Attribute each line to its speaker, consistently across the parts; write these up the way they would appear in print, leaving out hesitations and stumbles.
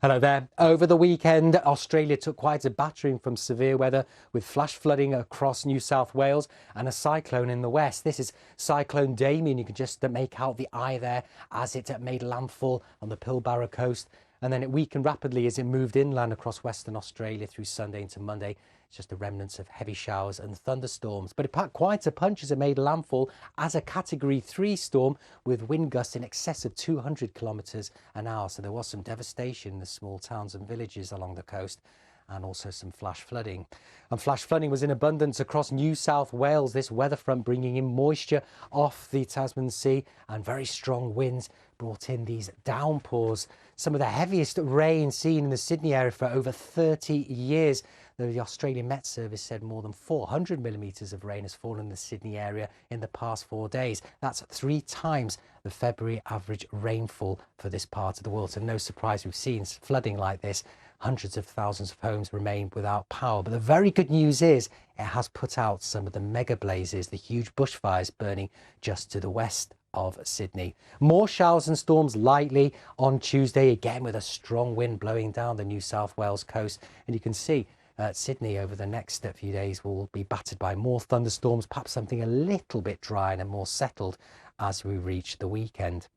Speaker 1: Hello there. Over the weekend, Australia took quite a battering from severe weather with flash flooding across New South Wales and a cyclone in the west. This is Cyclone Damien. You can just make out the eye there as it made landfall on the Pilbara coast. And then it weakened rapidly as it moved inland across Western Australia through Sunday into Monday. It's just the remnants of heavy showers and thunderstorms. But it packed quite a punch as it made landfall as a Category 3 storm with wind gusts in excess of 200 kilometres an hour. So there was some devastation in the small towns and villages along the coast, and also some flash flooding. And flash flooding was in abundance across New South Wales. This weather front bringing in moisture off the Tasman Sea, and very strong winds brought in these downpours. Some of the heaviest rain seen in the Sydney area for over 30 years. The Australian Met Service said more than 400 millimetres of rain has fallen in the Sydney area in the past 4 days. That's 3 times the February average rainfall for this part of the world. So no surprise we've seen flooding like this. Hundreds of thousands of homes remain without power. But the very good news is it has put out some of the mega blazes, the huge bushfires burning just to the west of Sydney. More showers and storms lightly on Tuesday, again with a strong wind blowing down the New South Wales coast. And you can see Sydney over the next few days will be battered by more thunderstorms, perhaps something a little bit drier and more settled as we reach the weekend.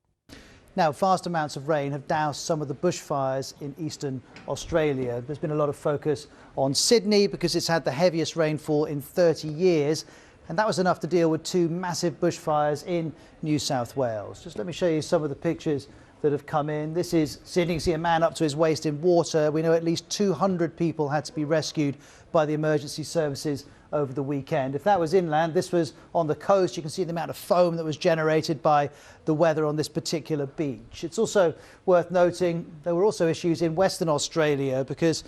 Speaker 2: Now, vast amounts of rain have doused some of the bushfires in eastern Australia. There's been a lot of focus on Sydney because it's had the heaviest rainfall in 30 years. And that was enough to deal with 2 massive bushfires in New South Wales. Just let me show you some of the pictures that have come in. This is Sydney. You can see a man up to his waist in water. We know at least 200 people had to be rescued by the emergency services over the weekend. If that was inland, this was on the coast. You can see the amount of foam that was generated by the weather on this particular beach. It's also worth noting there were also issues in Western Australia because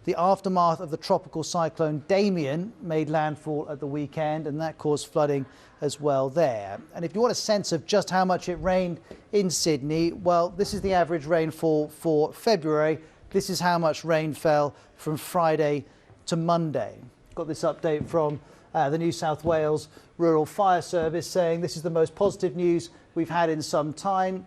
Speaker 2: the aftermath of the tropical cyclone Damien made landfall at the weekend, and that caused flooding as well there. And if you want a sense of just how much it rained in Sydney, well, this is the average rainfall for February. This is how much rain fell from Friday to Monday. Got this update from the New South Wales Rural Fire Service saying this is the most positive news we've had in some time.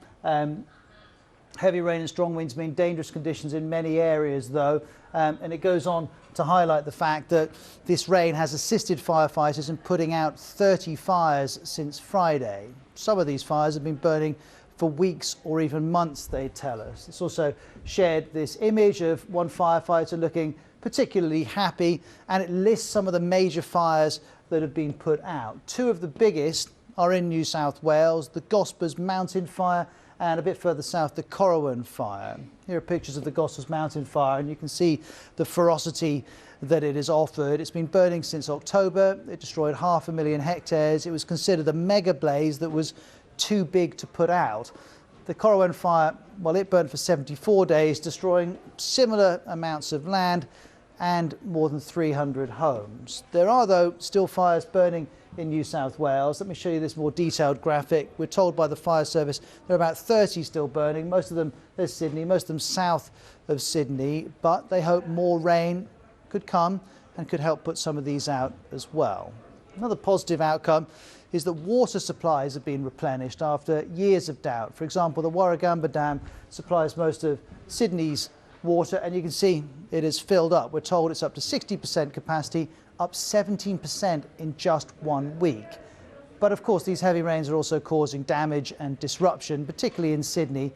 Speaker 2: Heavy rain and strong winds mean dangerous conditions in many areas, though, and it goes on to highlight the fact that this rain has assisted firefighters in putting out 30 fires since Friday. Some of these fires have been burning for weeks or even months, they tell us. It's also shared this image of one firefighter looking particularly happy, and it lists some of the major fires that have been put out. 2 of the biggest are in New South Wales, the Gospers Mountain Fire and a bit further south, the Corrowan Fire. Here are pictures of the Gospers Mountain Fire, and you can see the ferocity that it has offered. It's been burning since October. It destroyed 500,000 hectares. It was considered a mega blaze that was too big to put out. The Corrowan Fire, well, it burned for 74 days, destroying similar amounts of land and more than 300 homes. There are, though, still fires burning in New South Wales. Let me show you this more detailed graphic. We're told by the fire service there are about 30 still burning. Most of them, there's Sydney, most of them south of Sydney, but they hope more rain could come and could help put some of these out as well. Another positive outcome is that water supplies have been replenished after years of doubt. For example, the Warragamba Dam supplies most of Sydney's water, and you can see it is filled up. We're told it's up to 60% capacity, up 17% in just 1 week. But of course, these heavy rains are also causing damage and disruption, particularly in Sydney.